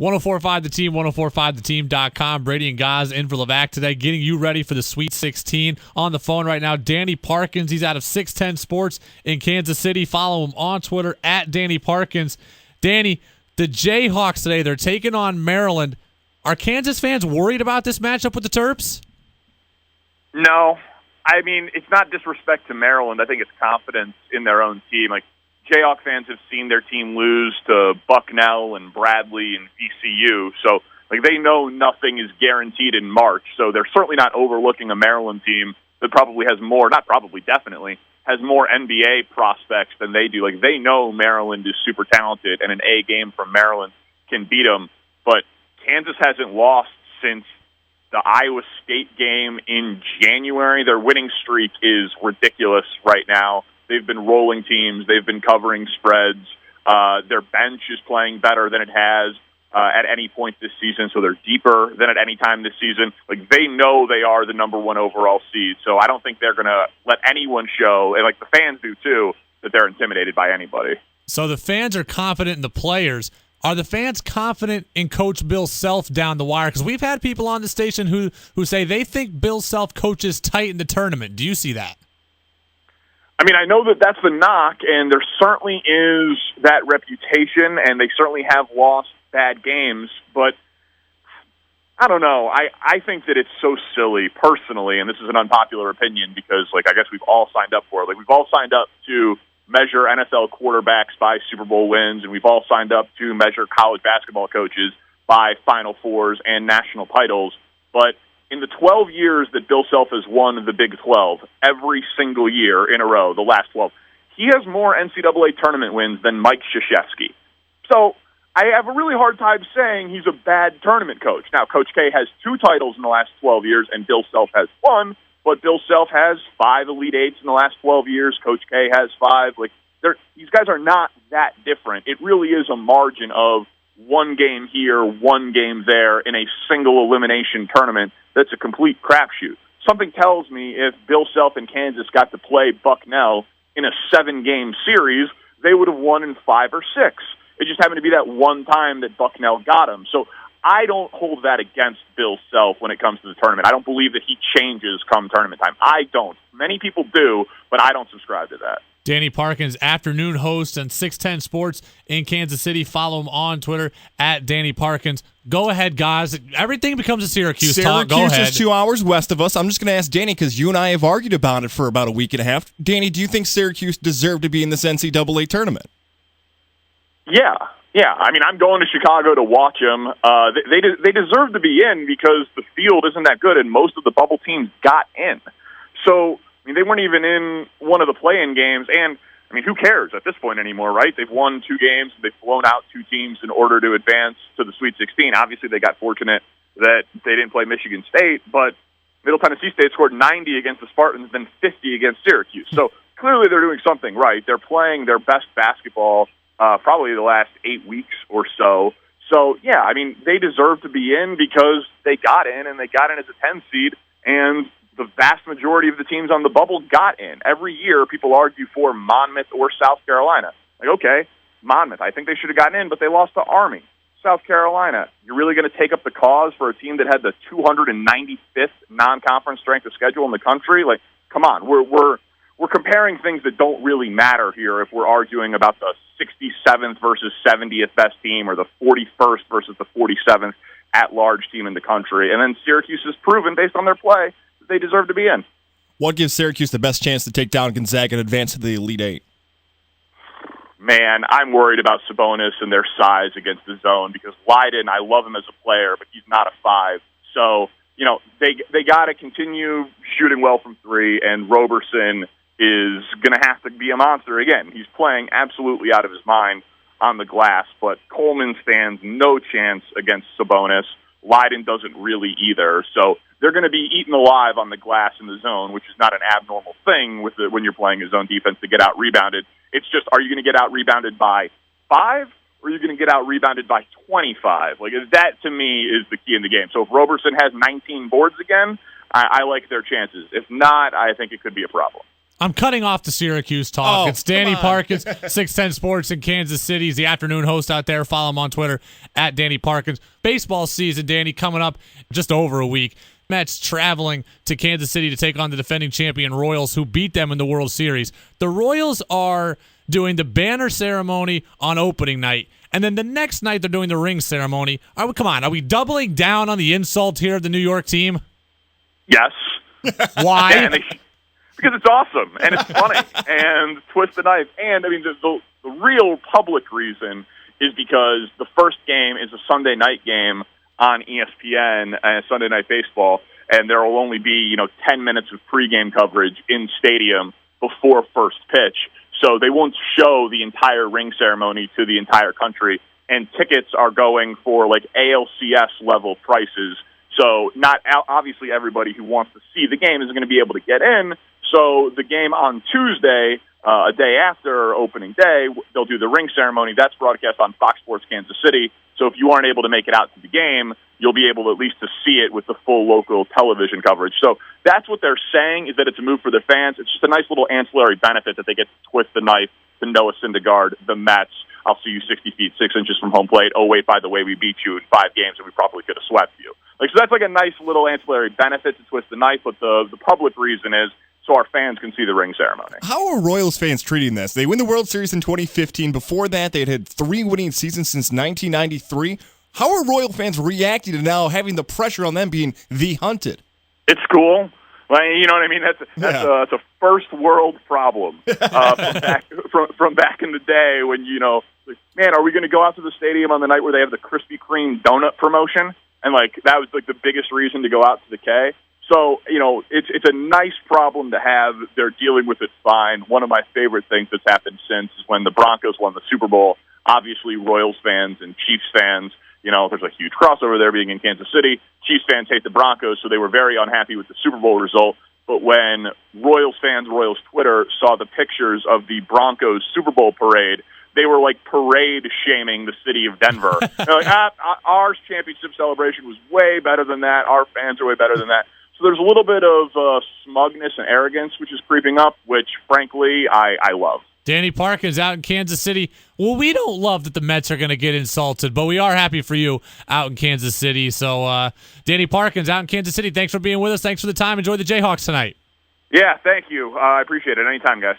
1045 The Team, 1045theteam.com. Brady and Gaz in for Levac today, getting you ready for the Sweet 16. On the phone right now, Danny Parkins. He's out of 610 Sports in Kansas City. Follow him on Twitter at Danny Parkins. Danny, the Jayhawks today, they're taking on Maryland. Are Kansas fans worried about this matchup with the Terps? No. I mean, it's not disrespect to Maryland. I think it's confidence in their own team. Like, Jayhawk fans have seen their team lose to Bucknell and Bradley and VCU, so like they know nothing is guaranteed in March. So they're certainly not overlooking a Maryland team that probably has more, not probably, definitely, has more NBA prospects than they do. Like they know Maryland is super talented, and an A game from Maryland can beat them. But Kansas hasn't lost since the Iowa State game in January. Their winning streak is ridiculous right now. They've been rolling teams. They've been covering spreads. Their bench is playing better than it has at any point this season, so they're deeper than at any time this season. Like they know they are the number one overall seed, so I don't think they're going to let anyone show, and like the fans do too, that they're intimidated by anybody. So the fans are confident in the players. Are the fans confident in Coach Bill Self down the wire? Because we've had people on the station who say they think Bill Self coaches tight in the tournament. Do you see that? I mean, I know that that's the knock, and there certainly is that reputation, and they certainly have lost bad games, but I don't know. I think that it's so silly, personally, and this is an unpopular opinion because, like, I guess we've all signed up for it. Like, we've all signed up to measure NFL quarterbacks by Super Bowl wins, and we've all signed up to measure college basketball coaches by Final Fours and national titles, but in the 12 years that Bill Self has won the Big 12, every single year in a row, the last 12, he has more NCAA tournament wins than Mike Krzyzewski. So I have a really hard time saying he's a bad tournament coach. Now, Coach K has 2 titles in the last 12 years, and Bill Self has 1, but Bill Self has 5 Elite Eights in the last 12 years. Coach K has 5. Like, these guys are not that different. It really is a margin of one game here, one game there in a single elimination tournament that's a complete crapshoot. Something tells me if Bill Self and Kansas got to play Bucknell in a 7-game series, they would have won in 5 or 6. It just happened to be that one time that Bucknell got them. So I don't hold that against Bill Self when it comes to the tournament. I don't believe that he changes come tournament time. I don't. Many people do, but I don't subscribe to that. Danny Parkins, afternoon host on 610 Sports in Kansas City. Follow him on Twitter at Danny Parkins. Go ahead, guys. Everything becomes a Syracuse talk. Go ahead. Syracuse is 2 hours west of us. I'm just going to ask Danny because you and I have argued about it for about a week and a half. Danny, do you think Syracuse deserved to be in this NCAA tournament? Yeah. I mean, I'm going to Chicago to watch them. They deserve to be in because the field isn't that good, and most of the bubble teams got in. So, I mean, they weren't even in one of the play-in games, and, I mean, who cares at this point anymore, right? They've won 2 games, they've blown out 2 teams in order to advance to the Sweet 16. Obviously, they got fortunate that they didn't play Michigan State, but Middle Tennessee State scored 90 against the Spartans, then 50 against Syracuse. So, clearly they're doing something right. They're playing their best basketball probably the last 8 weeks or so. So, yeah, I mean, they deserve to be in because they got in, and they got in as a 10 seed, and the vast majority of the teams on the bubble got in. Every year, people argue for Monmouth or South Carolina. Like, okay, Monmouth, I think they should have gotten in, but they lost to Army. South Carolina, you're really going to take up the cause for a team that had the 295th non-conference strength of schedule in the country? Like, come on, we're comparing things that don't really matter here if we're arguing about the 67th versus 70th best team or the 41st versus the 47th at-large team in the country. And then Syracuse has proven, based on their play, that they deserve to be in. What gives Syracuse the best chance to take down Gonzaga and advance to the Elite Eight? Man, I'm worried about Sabonis and their size against the zone because Leiden, I love him as a player, but he's not a 5. So, you know, they got to continue shooting well from 3, and Roberson is going to have to be a monster again. He's playing absolutely out of his mind on the glass, but Coleman stands no chance against Sabonis. Leiden doesn't really either. So they're going to be eaten alive on the glass in the zone, which is not an abnormal thing when you're playing a zone defense to get out-rebounded. It's just, are you going to get out-rebounded by 5, or are you going to get out-rebounded by 25? Like, that, to me, is the key in the game. So if Roberson has 19 boards again, I like their chances. If not, I think it could be a problem. I'm cutting off the Syracuse talk. Oh, It's Danny come on. Parkins, 610 Sports in Kansas City. He's the afternoon host out there. Follow him on Twitter at Danny Parkins. Baseball season, Danny, coming up just over a week. Mets traveling to Kansas City to take on the defending champion Royals, who beat them in the World Series. The Royals are doing the banner ceremony on opening night, and then the next night they're doing the ring ceremony. Are we doubling down on the insult here of the New York team? Yes. Why? Yeah, because it's awesome, and it's funny, and twist the knife. And, I mean, the real public reason is because the first game is a Sunday night game on ESPN, Sunday Night Baseball, and there will only be, 10 minutes of pregame coverage in stadium before first pitch. So they won't show the entire ring ceremony to the entire country, and tickets are going for, ALCS-level prices. So not obviously everybody who wants to see the game isn't going to be able to get in. So the game on Tuesday, a day after opening day, they'll do the ring ceremony. That's broadcast on Fox Sports Kansas City. So if you aren't able to make it out to the game, you'll be able to at least to see it with the full local television coverage. So that's what they're saying, is that it's a move for the fans. It's just a nice little ancillary benefit that they get to twist the knife to Noah Syndergaard, the Mets. I'll see you 60 feet, 6 inches from home plate. Oh, wait, by the way, we beat you in 5 games and we probably could have swept you. So that's a nice little ancillary benefit to twist the knife, but the public reason is so our fans can see the ring ceremony. How are Royals fans treating this? They win the World Series in 2015. Before that, they'd had 3 winning seasons since 1993. How are Royal fans reacting to now having the pressure on them being the hunted? It's cool. You know what I mean? That's a first world problem from back in the day when, man, are we going to go out to the stadium on the night where they have the Krispy Kreme donut promotion? And, that was, the biggest reason to go out to the K. So, it's a nice problem to have. They're dealing with it fine. One of my favorite things that's happened since is when the Broncos won the Super Bowl. Obviously, Royals fans and Chiefs fans, there's a huge crossover there being in Kansas City. Chiefs fans hate the Broncos, so they were very unhappy with the Super Bowl result. But when Royals fans, Royals Twitter, saw the pictures of the Broncos Super Bowl parade, they were parade shaming the city of Denver. They're like, our championship celebration was way better than that. Our fans are way better than that. So there's a little bit of smugness and arrogance which is creeping up, which, frankly, I love. Danny Parkins out in Kansas City. Well, we don't love that the Mets are going to get insulted, but we are happy for you out in Kansas City. So, Danny Parkins out in Kansas City, thanks for being with us. Thanks for the time. Enjoy the Jayhawks tonight. Yeah, thank you. I appreciate it. Anytime, guys.